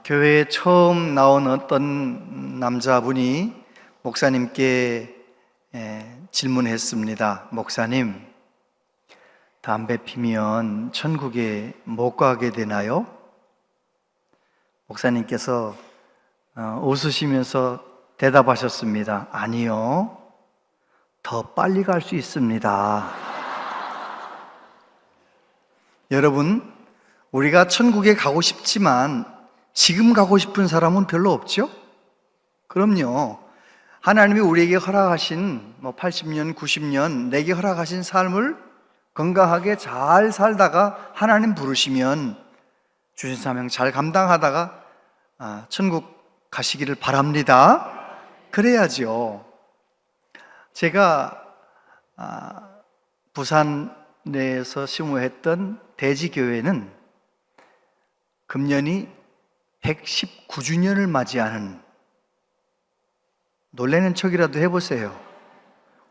교회에 처음 나온 어떤 남자분이 목사님께 질문했습니다. 목사님, 담배 피면 천국에 못 가게 되나요? 목사님께서 웃으시면서 대답하셨습니다. 아니요, 더 빨리 갈 수 있습니다. 여러분, 우리가 천국에 가고 싶지만 지금 가고 싶은 사람은 별로 없죠? 그럼요. 하나님이 우리에게 허락하신 80년, 90년 내게 허락하신 삶을 건강하게 잘 살다가 하나님 부르시면 주신 사명 잘 감당하다가 천국 가시기를 바랍니다. 그래야죠. 제가 부산 내에서 심호했던 대지교회는 금년이 119주년을 맞이하는, 놀라는 척이라도 해보세요.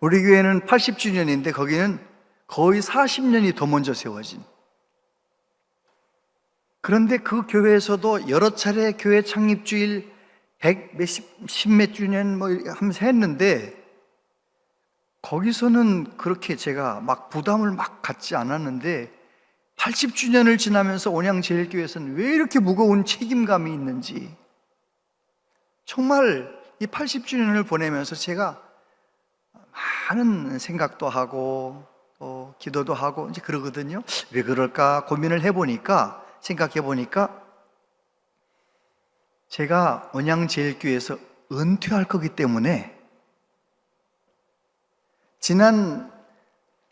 우리 교회는 80주년인데 거기는 거의 40년이 더 먼저 세워진. 그런데 그 교회에서도 여러 차례 교회 창립주일 10몇 주년 하면서 했는데 거기서는 그렇게 제가 막 부담을 막 갖지 않았는데 80주년을 지나면서 온양제일교회에서는 왜 이렇게 무거운 책임감이 있는지, 정말 이 80주년을 보내면서 제가 많은 생각도 하고 또 기도도 하고 이제 그러거든요. 왜 그럴까 고민을 해보니까, 생각해보니까 제가 온양제일교회에서 은퇴할 거기 때문에 지난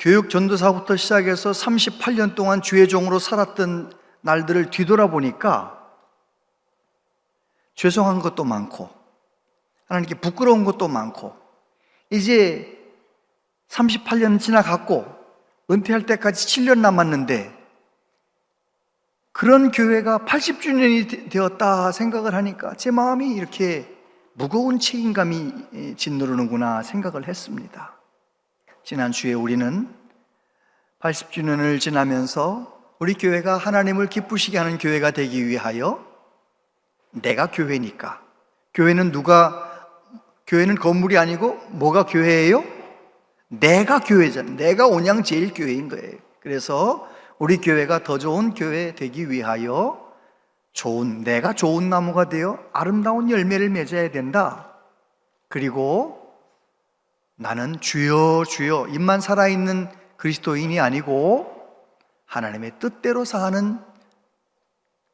교육 전도사부터 시작해서 38년 동안 주의 종으로 살았던 날들을 뒤돌아보니까 죄송한 것도 많고 하나님께 부끄러운 것도 많고, 이제 38년 지나갔고 은퇴할 때까지 7년 남았는데 그런 교회가 80주년이 되었다 생각을 하니까 제 마음이 이렇게 무거운 책임감이 짓누르는구나 생각을 했습니다. 지난주에 우리는 80주년을 지나면서 우리 교회가 하나님을 기쁘시게 하는 교회가 되기 위하여, 내가 교회니까, 교회는 건물이 아니고 뭐가 교회예요? 내가 교회잖아요. 내가 온양제일교회인 거예요. 그래서 우리 교회가 더 좋은 교회 되기 위하여 내가 좋은 나무가 되어 아름다운 열매를 맺어야 된다. 그리고 나는 주여 주여 입만 살아있는 그리스도인이 아니고 하나님의 뜻대로 사는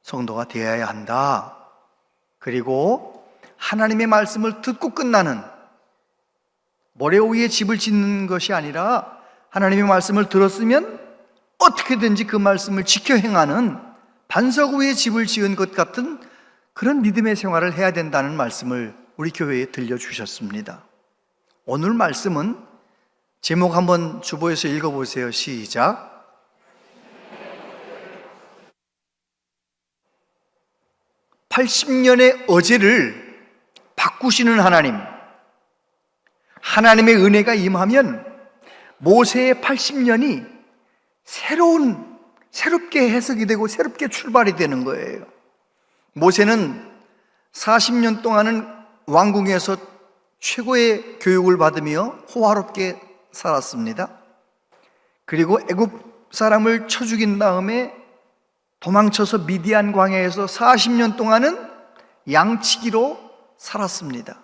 성도가 되어야 한다. 그리고 하나님의 말씀을 듣고 끝나는, 모래 위에 집을 짓는 것이 아니라 하나님의 말씀을 들었으면 어떻게든지 그 말씀을 지켜 행하는 반석 위에 집을 지은 것 같은 그런 믿음의 생활을 해야 된다는 말씀을 우리 교회에 들려주셨습니다. 오늘 말씀은 제목 한번 주보에서 읽어보세요. 시작. (80년의) 어제를 바꾸시는 하나님. 하나님의 은혜가 임하면 모세의 80년이 새롭게 해석이 되고 새롭게 출발이 되는 거예요. 모세는 40년 동안은 왕궁에서 최고의 교육을 받으며 호화롭게 살았습니다. 그리고 애굽 사람을 쳐 죽인 다음에 도망쳐서 미디안 광야에서 40년 동안은 양치기로 살았습니다.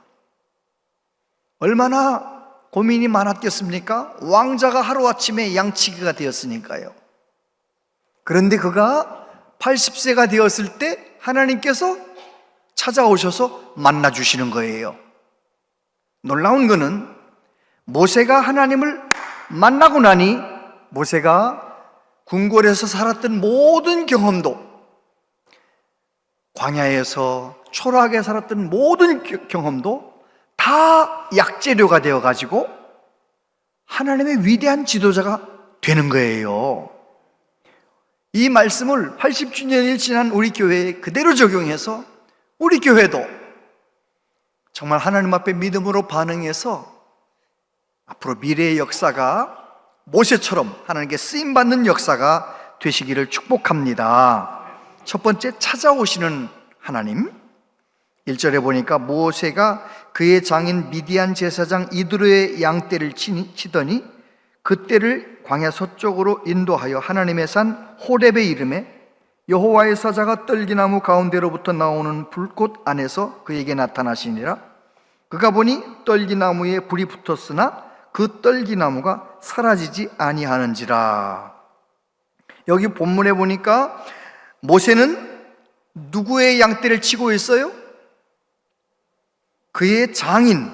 얼마나 고민이 많았겠습니까? 왕자가 하루아침에 양치기가 되었으니까요. 그런데 그가 80세가 되었을 때 하나님께서 찾아오셔서 만나주시는 거예요. 놀라운 것은 모세가 하나님을 만나고 나니 모세가 궁궐에서 살았던 모든 경험도, 광야에서 초라하게 살았던 모든 경험도 다 약재료가 되어가지고 하나님의 위대한 지도자가 되는 거예요. 이 말씀을 80주년이 지난 우리 교회에 그대로 적용해서 우리 교회도 정말 하나님 앞에 믿음으로 반응해서 앞으로 미래의 역사가 모세처럼 하나님께 쓰임받는 역사가 되시기를 축복합니다. 첫 번째, 찾아오시는 하나님. 1절에 보니까 모세가 그의 장인 미디안 제사장 이드로의 양떼를 치더니 그떼를 광야 서쪽으로 인도하여 하나님의 산 호렙에 이르매 여호와의 사자가 떨기나무 가운데로부터 나오는 불꽃 안에서 그에게 나타나시니라. 그가 보니 떨기나무에 불이 붙었으나 그 떨기나무가 사라지지 아니하는지라. 여기 본문에 보니까 모세는 누구의 양떼를 치고 있어요? 그의 장인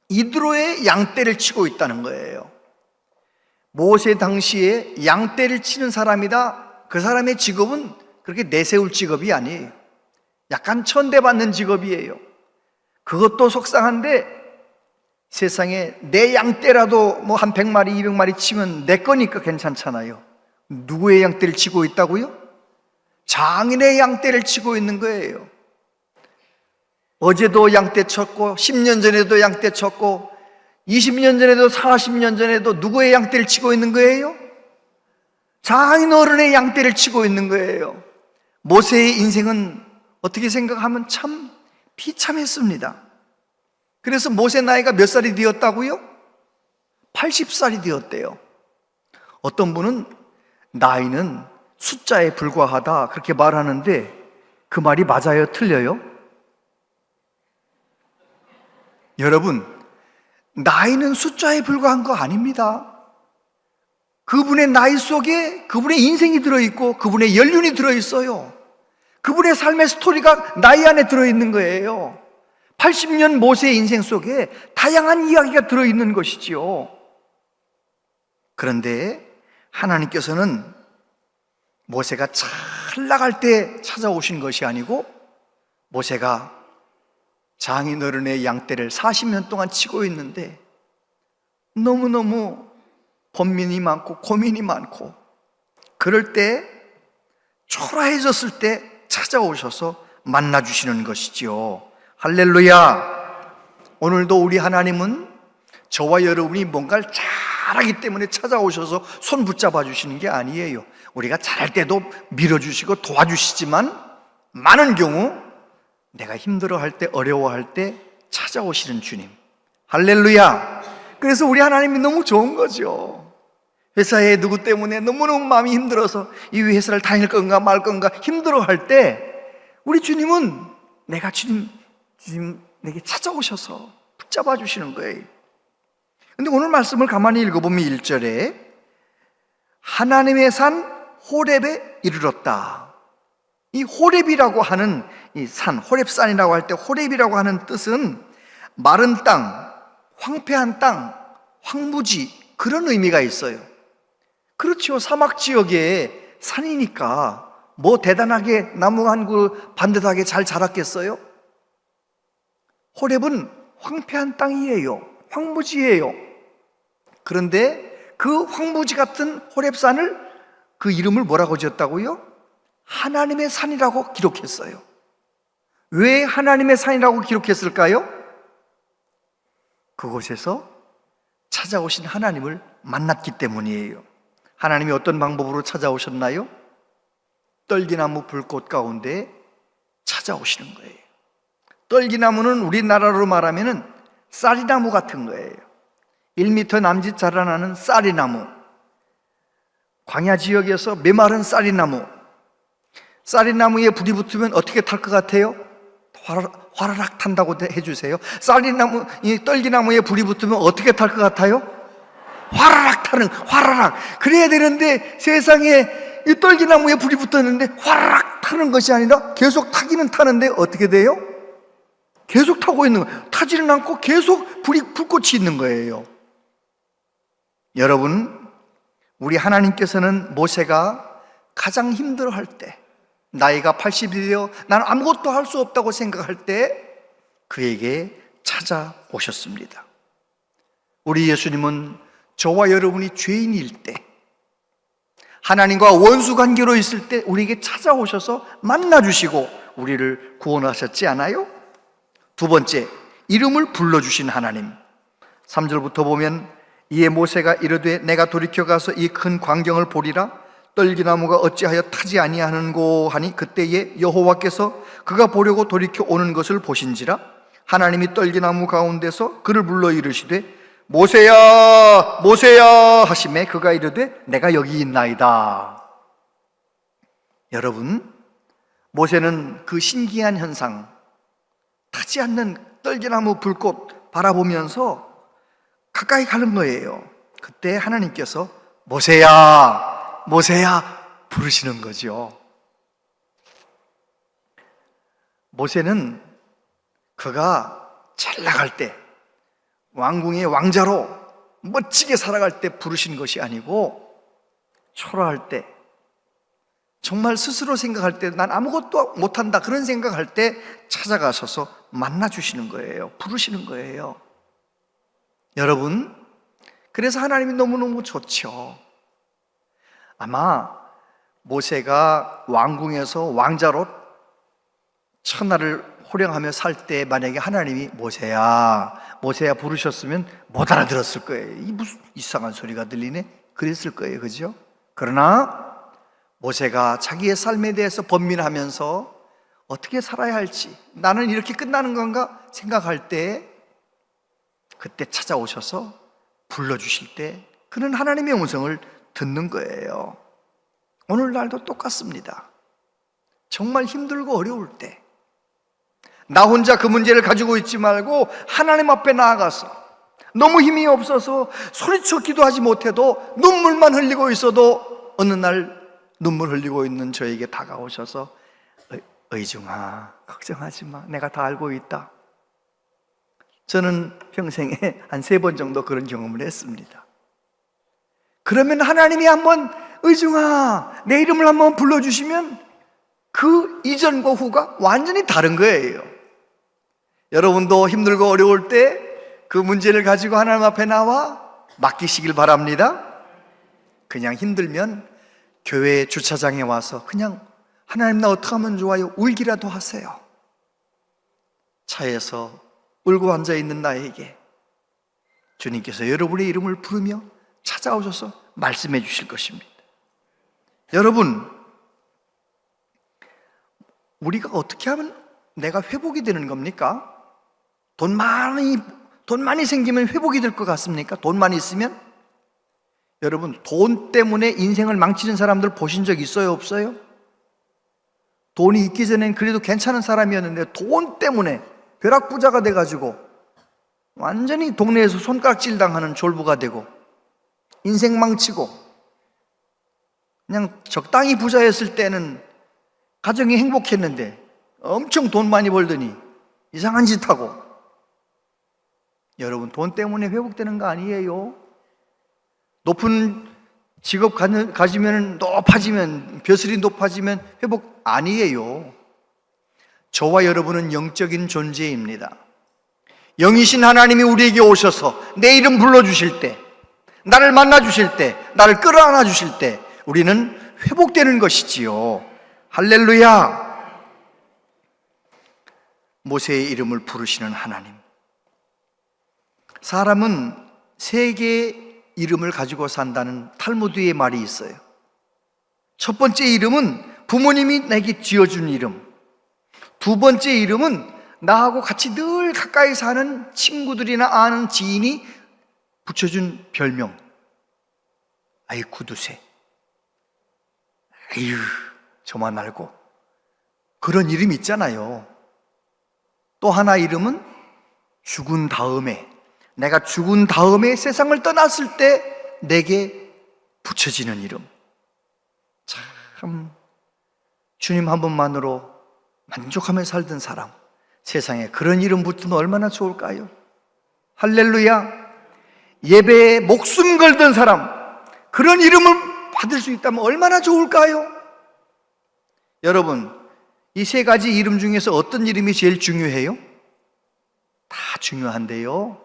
이드로의 양떼를 치고 있다는 거예요. 모세 당시에 양떼를 치는 사람이다. 그 사람의 직업은 그렇게 내세울 직업이 아니에요. 약간 천대받는 직업이에요. 그것도 속상한데 세상에 내 양떼라도 뭐 한 100마리 200마리 치면 내 거니까 괜찮잖아요. 누구의 양떼를 치고 있다고요? 장인의 양떼를 치고 있는 거예요. 어제도 양떼 쳤고 10년 전에도 양떼 쳤고 20년 전에도 40년 전에도 누구의 양떼를 치고 있는 거예요? 장인 어른의 양떼를 치고 있는 거예요. 모세의 인생은 어떻게 생각하면 참 비참했습니다. 그래서 모세 나이가 몇 살이 되었다고요? 80살이 되었대요. 어떤 분은 나이는 숫자에 불과하다 그렇게 말하는데 그 말이 맞아요? 틀려요? 여러분, 나이는 숫자에 불과한 거 아닙니다. 그분의 나이 속에 그분의 인생이 들어있고 그분의 연륜이 들어있어요. 그분의 삶의 스토리가 나이 안에 들어있는 거예요. 80년 모세의 인생 속에 다양한 이야기가 들어있는 것이지요. 그런데 하나님께서는 모세가 잘 나갈 때 찾아오신 것이 아니고 모세가 장인 어른의 양떼를 40년 동안 치고 있는데 너무너무 번민이 많고 고민이 많고 그럴 때 초라해졌을 때 찾아오셔서 만나주시는 것이지요. 할렐루야. 오늘도 우리 하나님은 저와 여러분이 뭔가를 잘하기 때문에 찾아오셔서 손 붙잡아 주시는 게 아니에요. 우리가 잘할 때도 밀어주시고 도와주시지만 많은 경우 내가 힘들어할 때 어려워할 때 찾아오시는 주님. 할렐루야. 그래서 우리 하나님이 너무 좋은 거죠. 회사에 누구 때문에 너무너무 마음이 힘들어서 이 회사를 다닐 건가 말 건가 힘들어할 때 우리 주님은 내가 주님 내게 찾아오셔서 붙잡아 주시는 거예요. 근데 오늘 말씀을 가만히 읽어보면 1절에 하나님의 산 호렙에 이르렀다. 이 호렙이라고 하는 이 산, 호렙산이라고 할 때 호렙이라고 하는 뜻은 마른 땅, 황폐한 땅, 황무지 그런 의미가 있어요. 그렇죠. 사막 지역에 산이니까 뭐 대단하게 나무 한 그루 반듯하게 잘 자랐겠어요? 호렙은 황폐한 땅이에요. 황무지예요. 그런데 그 황무지 같은 호렙산을 그 이름을 뭐라고 지었다고요? 하나님의 산이라고 기록했어요. 왜 하나님의 산이라고 기록했을까요? 그곳에서 찾아오신 하나님을 만났기 때문이에요. 하나님이 어떤 방법으로 찾아오셨나요? 떨기나무 불꽃 가운데 찾아오시는 거예요. 떨기나무는 우리나라로 말하면 쌀이나무 같은 거예요. 1m 남짓 자라나는 쌀이나무. 광야 지역에서 메마른 쌀이나무. 쌀이나무에 불이 붙으면 어떻게 탈 것 같아요? 화라락 탄다고 해주세요. 쌀이나무, 이 떨기나무에 불이 붙으면 어떻게 탈 것 같아요? 화라락 타는, 화라락. 그래야 되는데 세상에 이 떨기나무에 불이 붙었는데 화라락 타는 것이 아니라 계속 타기는 타는데 어떻게 돼요? 계속 타고 있는 거예요. 타지는 않고 계속 불꽃이 있는 거예요. 여러분, 우리 하나님께서는 모세가 가장 힘들어할 때, 나이가 80이 되어 나는 아무것도 할 수 없다고 생각할 때 그에게 찾아오셨습니다. 우리 예수님은 저와 여러분이 죄인일 때, 하나님과 원수 관계로 있을 때 우리에게 찾아오셔서 만나주시고 우리를 구원하셨지 않아요? 두 번째, 이름을 불러주신 하나님. 3절부터 보면 이에 모세가 이르되 내가 돌이켜 가서 이 큰 광경을 보리라. 떨기나무가 어찌하여 타지 아니하는고 하니 그때에 여호와께서 그가 보려고 돌이켜 오는 것을 보신지라 하나님이 떨기나무 가운데서 그를 불러 이르시되 모세야 모세야 하시매 그가 이르되 내가 여기 있나이다. 여러분, 모세는 그 신기한 현상, 타지 않는 떨기나무 불꽃 바라보면서 가까이 가는 거예요. 그때 하나님께서 모세야 모세야 부르시는 거죠. 모세는 그가 잘 나갈 때, 왕궁의 왕자로 멋지게 살아갈 때 부르신 것이 아니고 초라할 때, 정말 스스로 생각할 때 난 아무것도 못한다 그런 생각할 때 찾아가셔서 만나주시는 거예요. 부르시는 거예요. 여러분, 그래서 하나님이 너무너무 좋죠. 아마 모세가 왕궁에서 왕자로 천하를 호령하며 살 때 만약에 하나님이 모세야 모세야 부르셨으면 못 알아들었을 거예요. 이 무슨 이상한 소리가 들리네 그랬을 거예요. 그죠? 그러나 모세가 자기의 삶에 대해서 번민하면서 어떻게 살아야 할지, 나는 이렇게 끝나는 건가 생각할 때 그때 찾아오셔서 불러주실 때 그는 하나님의 음성을 듣는 거예요. 오늘날도 똑같습니다. 정말 힘들고 어려울 때 나 혼자 그 문제를 가지고 있지 말고 하나님 앞에 나아가서 너무 힘이 없어서 소리쳐 기도하지 못해도 눈물만 흘리고 있어도 어느 날 눈물 흘리고 있는 저에게 다가오셔서 의중아 걱정하지 마 내가 다 알고 있다. 저는 평생에 한 3번 정도 그런 경험을 했습니다. 그러면 하나님이 한번 의중아 내 이름을 한번 불러주시면 그 이전과 후가 완전히 다른 거예요. 여러분도 힘들고 어려울 때 그 문제를 가지고 하나님 앞에 나와 맡기시길 바랍니다. 그냥 힘들면 교회 주차장에 와서 그냥 하나님 나 어떻게 하면 좋아요? 울기라도 하세요. 차에서 울고 앉아있는 나에게 주님께서 여러분의 이름을 부르며 찾아오셔서 말씀해 주실 것입니다. 여러분, 우리가 어떻게 하면 내가 회복이 되는 겁니까? 돈 많이 생기면 회복이 될 것 같습니까? 돈 많이 있으면? 여러분, 돈 때문에 인생을 망치는 사람들 보신 적 있어요? 없어요? 돈이 있기 전엔 그래도 괜찮은 사람이었는데 돈 때문에 벼락부자가 돼가지고 완전히 동네에서 손가락질 당하는 졸부가 되고 인생 망치고, 그냥 적당히 부자였을 때는 가정이 행복했는데 엄청 돈 많이 벌더니 이상한 짓 하고. 여러분, 돈 때문에 회복되는 거 아니에요. 높은 직업 가지면 높아지면, 벼슬이 높아지면 회복 아니에요. 저와 여러분은 영적인 존재입니다. 영이신 하나님이 우리에게 오셔서 내 이름 불러주실 때, 나를 만나주실 때, 나를 끌어안아 주실 때 우리는 회복되는 것이지요. 할렐루야. 모세의 이름을 부르시는 하나님. 사람은 3개의 이름을 가지고 산다는 탈무드의 말이 있어요. 첫 번째 이름은 부모님이 내게 지어준 이름, 2번째 이름은 나하고 같이 늘 가까이 사는 친구들이나 아는 지인이 붙여준 별명. 아이 구두쇠, 아유 저만 알고, 그런 이름이 있잖아요. 또 하나 이름은 죽은 다음에, 내가 죽은 다음에 세상을 떠났을 때 내게 붙여지는 이름. 참 주님 한 분만으로 만족하며 살던 사람, 세상에 그런 이름 붙으면 얼마나 좋을까요? 할렐루야. 예배에 목숨 걸던 사람, 그런 이름을 받을 수 있다면 얼마나 좋을까요? 여러분, 이 3가지 이름 중에서 어떤 이름이 제일 중요해요? 다 중요한데요,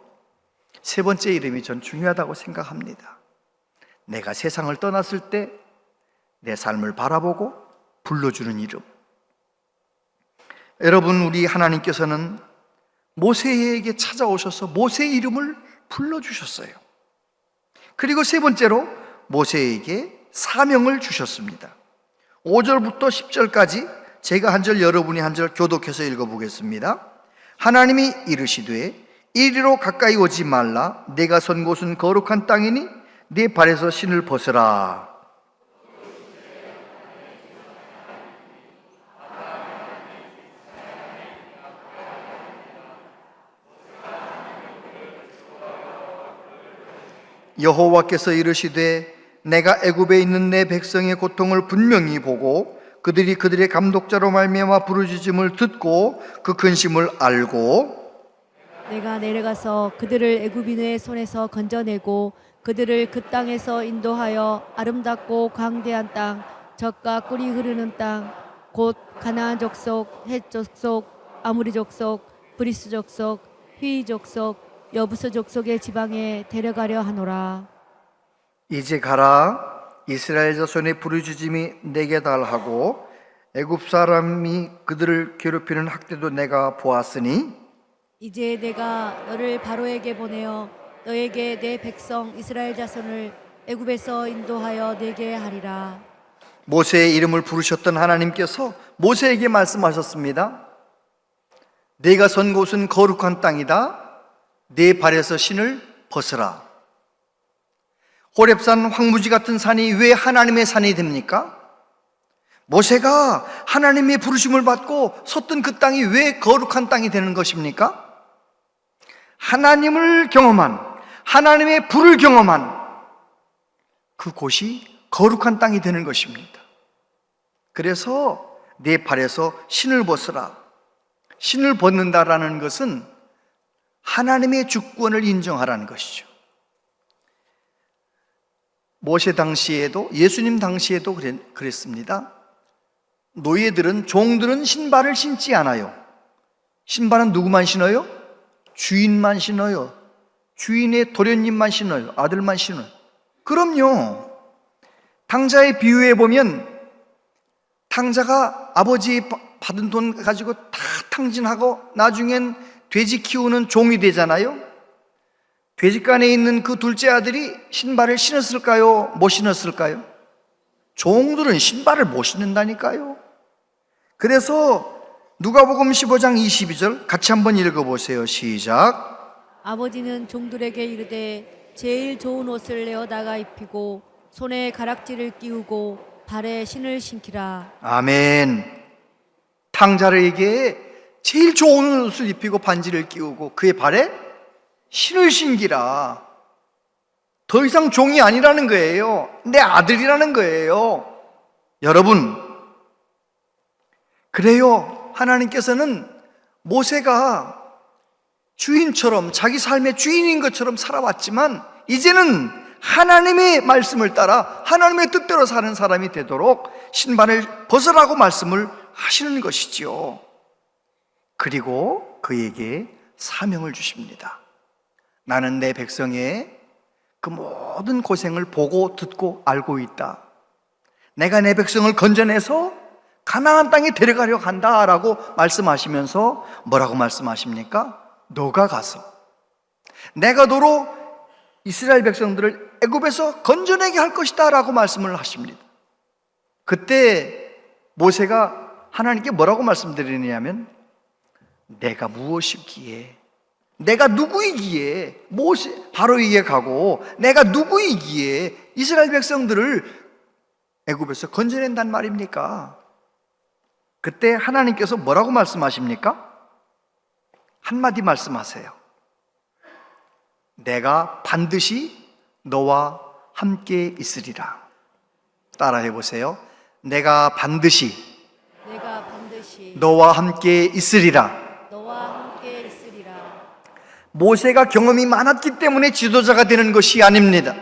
3번째 이름이 전 중요하다고 생각합니다. 내가 세상을 떠났을 때 내 삶을 바라보고 불러주는 이름. 여러분, 우리 하나님께서는 모세에게 찾아오셔서 모세의 이름을 불러주셨어요. 그리고 3번째로 모세에게 사명을 주셨습니다. 5절부터 10절까지 제가 한 절 여러분이 한 절 교독해서 읽어보겠습니다. 하나님이 이르시되 이리로 가까이 오지 말라. 내가 선 곳은 거룩한 땅이니 네 발에서 신을 벗으라. 여호와께서 이르시되 내가 애굽에 있는 내 백성의 고통을 분명히 보고 그들이 그들의 감독자로 말미암아 부르짖음을 듣고 그 근심을 알고 내가 내려가서 그들을 애굽인의 손에서 건져내고 그들을 그 땅에서 인도하여 아름답고 광대한 땅, 젖과 꿀이 흐르는 땅, 곧 가나안 족속, 헷 족속, 아무리 족속, 브리스 족속, 휘 족속, 여부스 족속의 지방에 데려가려 하노라. 이제 가라. 이스라엘 자손의 부르짖음이 내게 달하고 애굽 사람이 그들을 괴롭히는 학대도 내가 보았으니 이제 내가 너를 바로에게 보내어 너에게 내 백성 이스라엘 자손을 애굽에서 인도하여 내게 하리라. 모세의 이름을 부르셨던 하나님께서 모세에게 말씀하셨습니다. 내가 선 곳은 거룩한 땅이다. 네 발에서 신을 벗으라. 호렙산 황무지 같은 산이 왜 하나님의 산이 됩니까? 모세가 하나님의 부르심을 받고 섰던 그 땅이 왜 거룩한 땅이 되는 것입니까? 하나님을 경험한, 하나님의 불을 경험한 그 곳이 거룩한 땅이 되는 것입니다. 그래서 네 발에서 신을 벗으라. 신을 벗는다라는 것은 하나님의 주권을 인정하라는 것이죠. 모세 당시에도, 예수님 당시에도 그랬습니다. 노예들은, 종들은 신발을 신지 않아요. 신발은 누구만 신어요? 주인만 신어요. 주인의 도련님만 신어요. 아들만 신어요. 그럼요. 탕자의 비유에 보면 탕자가 아버지 받은 돈 가지고 다 탕진하고 나중엔 돼지 키우는 종이 되잖아요. 돼지간에 있는 그 둘째 아들이 신발을 신었을까요? 못 신었을까요? 종들은 신발을 못 신는다니까요. 그래서 누가복음 15장 22절 같이 한번 읽어보세요. 시작. 아버지는 종들에게 이르되 제일 좋은 옷을 내어다가 입히고 손에 가락지를 끼우고 발에 신을 신기라. 아멘. 탕자에게 제일 좋은 옷을 입히고 반지를 끼우고 그의 발에 신을 신기라. 더 이상 종이 아니라는 거예요. 내 아들이라는 거예요. 여러분, 그래요. 하나님께서는 모세가 주인처럼 자기 삶의 주인인 것처럼 살아왔지만 이제는 하나님의 말씀을 따라 하나님의 뜻대로 사는 사람이 되도록 신발을 벗으라고 말씀을 하시는 것이지요. 그리고 그에게 사명을 주십니다. 나는 내 백성의 그 모든 고생을 보고 듣고 알고 있다. 내가 내 백성을 건져내서 가나안 땅에 데려가려고 한다라고 말씀하시면서 뭐라고 말씀하십니까? 너가 가서 내가 너로 이스라엘 백성들을 애굽에서 건져내게 할 것이다 라고 말씀을 하십니다. 그때 모세가 하나님께 뭐라고 말씀드리냐면 내가 무엇이기에, 내가 누구이기에 바로에게 가고 내가 누구이기에 이스라엘 백성들을 애굽에서 건져낸단 말입니까? 그때 하나님께서 뭐라고 말씀하십니까? 한마디 말씀하세요. 내가 반드시 너와 함께 있으리라. 따라해 보세요. 내가 반드시 너와 함께 있으리라. 모세가 경험이 많았기 때문에 지도자가 되는 것이 아닙니다.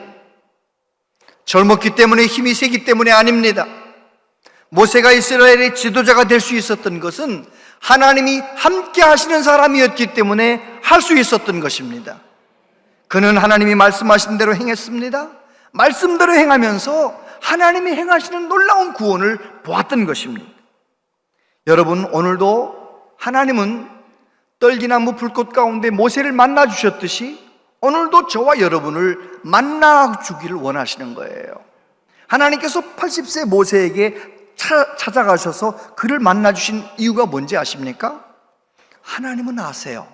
젊었기 때문에 힘이 세기 때문에 아닙니다. 모세가 이스라엘의 지도자가 될 수 있었던 것은 하나님이 함께 하시는 사람이었기 때문에 할 수 있었던 것입니다. 그는 하나님이 말씀하신 대로 행했습니다. 말씀대로 행하면서 하나님이 행하시는 놀라운 구원을 보았던 것입니다. 여러분, 오늘도 하나님은 떨기나무 불꽃 가운데 모세를 만나 주셨듯이 오늘도 저와 여러분을 만나 주기를 원하시는 거예요. 하나님께서 80세 모세에게 찾아가셔서 그를 만나주신 이유가 뭔지 아십니까? 하나님은 아세요.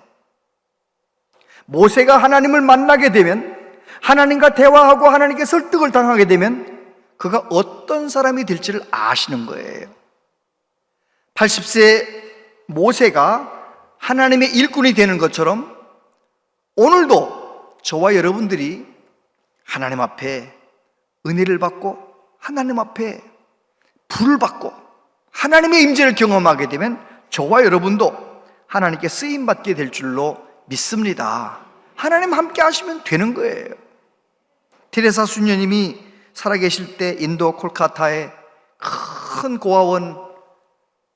모세가 하나님을 만나게 되면, 하나님과 대화하고 하나님께 설득을 당하게 되면 그가 어떤 사람이 될지를 아시는 거예요. 80세 모세가 하나님의 일꾼이 되는 것처럼 오늘도 저와 여러분들이 하나님 앞에 은혜를 받고 하나님 앞에 불을 받고 하나님의 임재를 경험하게 되면 저와 여러분도 하나님께 쓰임받게 될 줄로 믿습니다. 하나님 함께 하시면 되는 거예요. 테레사 수녀님이 살아계실 때 인도 콜카타에 큰 고아원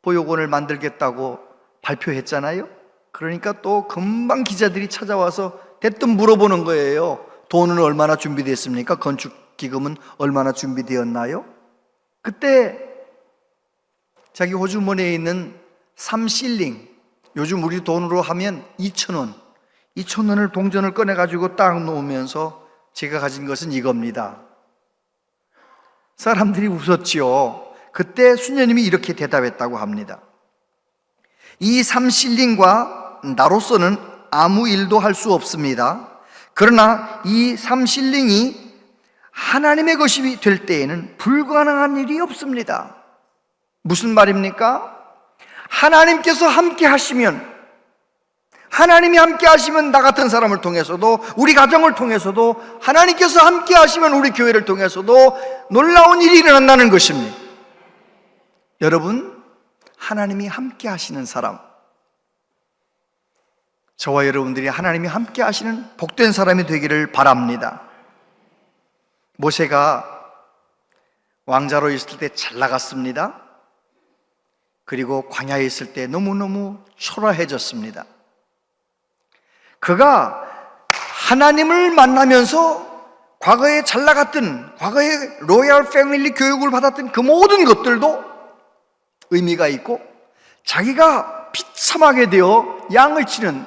보육원을 만들겠다고 발표했잖아요. 그러니까 또 금방 기자들이 찾아와서 대뜸 물어보는 거예요. 돈은 얼마나 준비됐습니까? 건축기금은 얼마나 준비되었나요? 그때 자기 호주머니에 있는 3실링, 요즘 우리 돈으로 하면 2,000원, 2,000원을 동전을 꺼내가지고 딱 놓으면서 제가 가진 것은 이겁니다. 사람들이 웃었지요. 그때 수녀님이 이렇게 대답했다고 합니다. 이 3실링과 나로서는 아무 일도 할 수 없습니다. 그러나 이 3실링이 하나님의 것이 될 때에는 불가능한 일이 없습니다. 무슨 말입니까? 하나님께서 함께 하시면, 하나님이 함께 하시면 나 같은 사람을 통해서도, 우리 가정을 통해서도, 하나님께서 함께 하시면 우리 교회를 통해서도 놀라운 일이 일어난다는 것입니다. 여러분, 하나님이 함께 하시는 사람, 저와 여러분들이 하나님이 함께 하시는 복된 사람이 되기를 바랍니다. 모세가 왕자로 있을 때 잘 나갔습니다. 그리고 광야에 있을 때 너무너무 초라해졌습니다. 그가 하나님을 만나면서 과거에 잘 나갔던, 과거에 로얄 패밀리 교육을 받았던 그 모든 것들도 의미가 있고, 자기가 비참하게 되어 양을 치는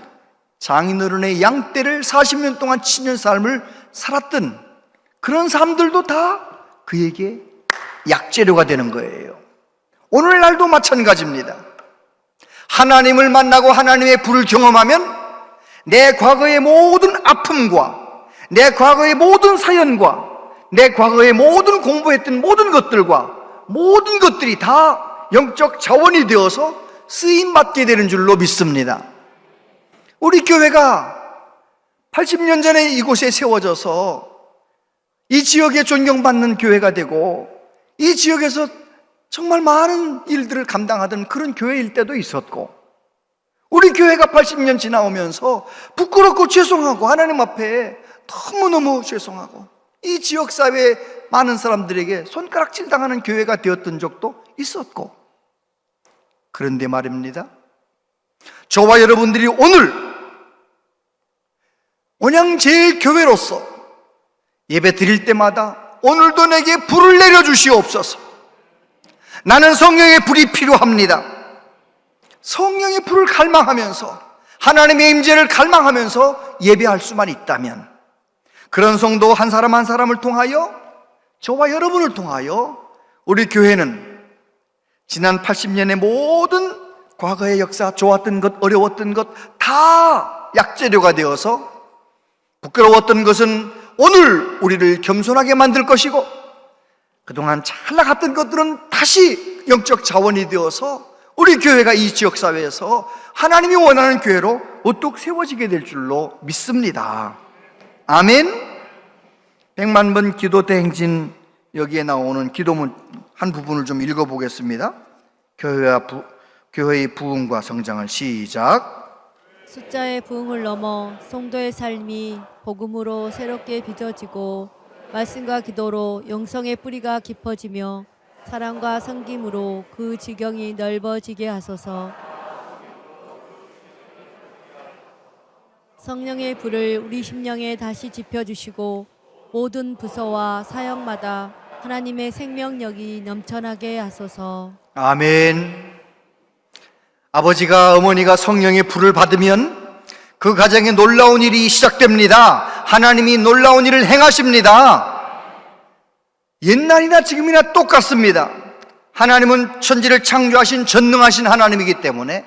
장인어른의 양떼를 40년 동안 치는 삶을 살았던 그런 삶들도 다 그에게 약재료가 되는 거예요. 오늘날도 마찬가지입니다. 하나님을 만나고 하나님의 불을 경험하면 내 과거의 모든 아픔과 내 과거의 모든 사연과 내 과거의 모든 공부했던 모든 것들과 모든 것들이 다 영적 자원이 되어서 쓰임받게 되는 줄로 믿습니다. 우리 교회가 80년 전에 이곳에 세워져서 이 지역에 존경받는 교회가 되고 이 지역에서 정말 많은 일들을 감당하던 그런 교회일 때도 있었고, 우리 교회가 80년 지나오면서 부끄럽고 죄송하고 하나님 앞에 너무너무 죄송하고 이 지역사회의 많은 사람들에게 손가락질 당하는 교회가 되었던 적도 있었고, 그런데 말입니다, 저와 여러분들이 오늘 온양제일교회로서 예배 드릴 때마다 오늘도 내게 불을 내려주시옵소서. 나는 성령의 불이 필요합니다. 성령의 불을 갈망하면서 하나님의 임재를 갈망하면서 예배할 수만 있다면, 그런 성도 한 사람 한 사람을 통하여, 저와 여러분을 통하여 우리 교회는 지난 80년의 모든 과거의 역사, 좋았던 것, 어려웠던 것 다 약재료가 되어서 부끄러웠던 것은 오늘 우리를 겸손하게 만들 것이고, 그동안 잘 나갔던 것들은 다시 영적 자원이 되어서 우리 교회가 이 지역사회에서 하나님이 원하는 교회로 우뚝 세워지게 될 줄로 믿습니다. 아멘. 100만 기도 대행진, 여기에 나오는 기도문 한 부분을 좀 읽어보겠습니다. 교회의 부흥과 성장을 시작. 숫자의 부흥을 넘어 성도의 삶이 복음으로 새롭게 빚어지고 말씀과 기도로 영성의 뿌리가 깊어지며 사랑과 섬김으로 그 지경이 넓어지게 하소서. 성령의 불을 우리 심령에 다시 지펴주시고 모든 부서와 사역마다 하나님의 생명력이 넘쳐나게 하소서. 아멘. 아버지가, 어머니가 성령의 불을 받으면 그 가정에 놀라운 일이 시작됩니다. 하나님이 놀라운 일을 행하십니다. 옛날이나 지금이나 똑같습니다. 하나님은 천지를 창조하신 전능하신 하나님이기 때문에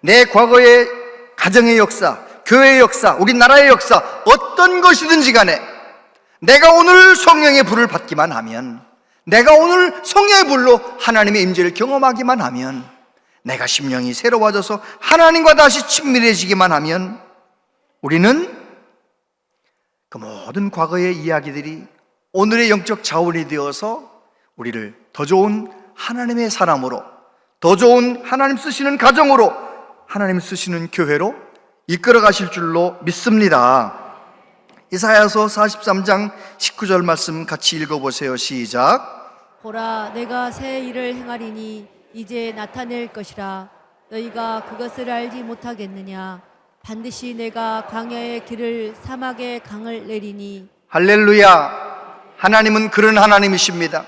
내 과거의 가정의 역사, 교회의 역사, 우리나라의 역사 어떤 것이든지 간에 내가 오늘 성령의 불을 받기만 하면, 내가 오늘 성령의 불로 하나님의 임재를 경험하기만 하면, 내가 심령이 새로워져서 하나님과 다시 친밀해지기만 하면 우리는 그 모든 과거의 이야기들이 오늘의 영적 자원이 되어서 우리를 더 좋은 하나님의 사람으로, 더 좋은 하나님 쓰시는 가정으로, 하나님 쓰시는 교회로 이끌어 가실 줄로 믿습니다. 이사야서 43장 19절 말씀 같이 읽어보세요. 시작. 보라, 내가 새 일을 행하리니 이제 나타낼 것이라. 너희가 그것을 알지 못하겠느냐? 반드시 내가 광야의 길을, 사막의 강을 내리니. 할렐루야. 하나님은 그런 하나님이십니다.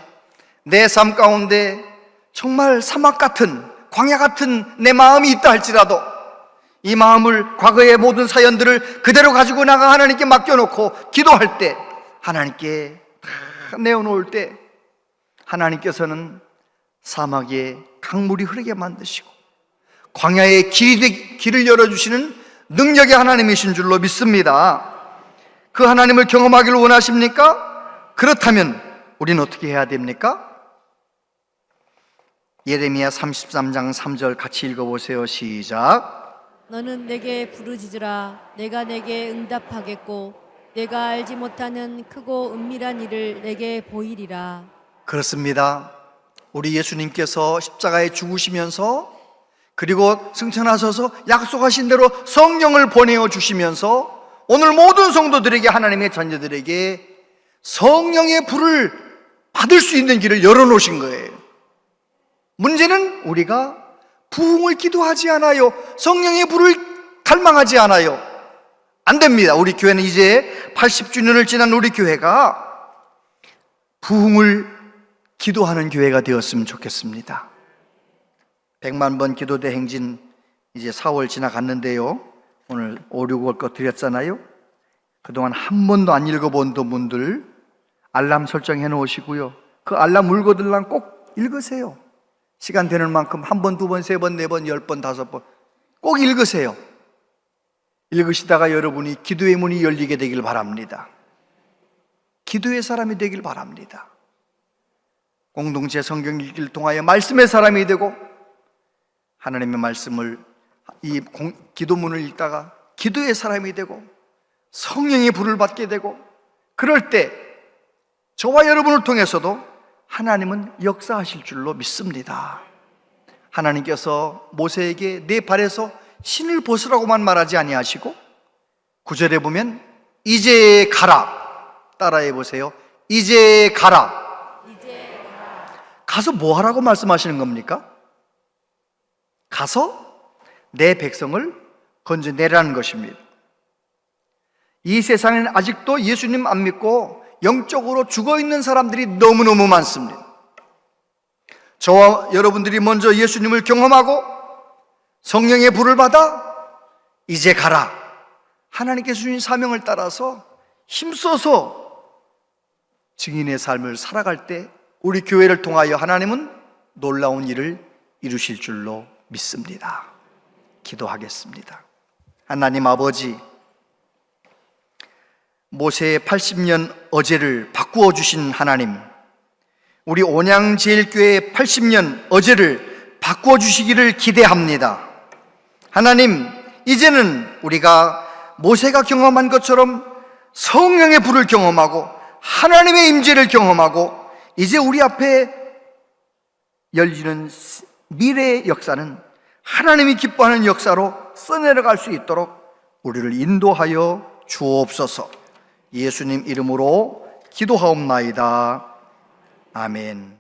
내 삶 가운데 정말 사막 같은, 광야 같은 내 마음이 있다 할지라도 이 마음을, 과거의 모든 사연들을 그대로 가지고 나가 하나님께 맡겨놓고 기도할 때, 하나님께 다 내어놓을 때 하나님께서는 사막에 강물이 흐르게 만드시고 광야의 길을 열어주시는 능력의 하나님이신 줄로 믿습니다. 그 하나님을 경험하기를 원하십니까? 그렇다면 우리는 어떻게 해야 됩니까? 예레미야 33장 3절 같이 읽어보세요. 시작. 너는 내게 부르짖으라. 내가 내게 응답하겠고 내가 알지 못하는 크고 은밀한 일을 내게 보이리라. 그렇습니다. 우리 예수님께서 십자가에 죽으시면서, 그리고 승천하셔서 약속하신 대로 성령을 보내어 주시면서 오늘 모든 성도들에게, 하나님의 자녀들에게 성령의 불을 받을 수 있는 길을 열어놓으신 거예요. 문제는 우리가 부흥을 기도하지 않아요. 성령의 불을 갈망하지 않아요. 안 됩니다. 우리 교회는 이제 80주년을 지난 우리 교회가 부흥을 기도하는 교회가 되었으면 좋겠습니다. 100만 번 기도대 행진 이제 4월 지나갔는데요, 오늘 5, 6월 거 드렸잖아요. 그동안 한 번도 안 읽어본 분들 알람 설정해 놓으시고요, 그 알람 울고들랑 꼭 읽으세요. 시간 되는 만큼 한 번, 두 번, 세 번, 네 번, 10번, 5번 꼭 읽으세요. 읽으시다가 여러분이 기도의 문이 열리게 되길 바랍니다. 기도의 사람이 되길 바랍니다. 공동체 성경 읽기를 통하여 말씀의 사람이 되고, 하나님의 말씀을, 이 기도문을 읽다가 기도의 사람이 되고 성령의 불을 받게 되고, 그럴 때 저와 여러분을 통해서도 하나님은 역사하실 줄로 믿습니다. 하나님께서 모세에게 내 발에서 신을 벗으라고만 말하지 아니하시고 9절에 보면 이제 가라, 따라해 보세요. 이제 가라. 가서 뭐 하라고 말씀하시는 겁니까? 가서 내 백성을 건져내라는 것입니다. 이 세상에는 아직도 예수님 안 믿고 영적으로 죽어있는 사람들이 너무너무 많습니다. 저와 여러분들이 먼저 예수님을 경험하고 성령의 불을 받아 이제 가라, 하나님께서 주신 사명을 따라서 힘써서 증인의 삶을 살아갈 때 우리 교회를 통하여 하나님은 놀라운 일을 이루실 줄로 믿습니다. 기도하겠습니다. 하나님 아버지, 모세의 80년 어제를 바꾸어 주신 하나님, 우리 온양제일교회의 80년 어제를 바꾸어 주시기를 기대합니다. 하나님, 이제는 우리가 모세가 경험한 것처럼 성령의 불을 경험하고 하나님의 임재를 경험하고, 이제 우리 앞에 열리는 미래의 역사는 하나님이 기뻐하는 역사로 써내려갈 수 있도록 우리를 인도하여 주옵소서. 예수님 이름으로 기도하옵나이다. 아멘.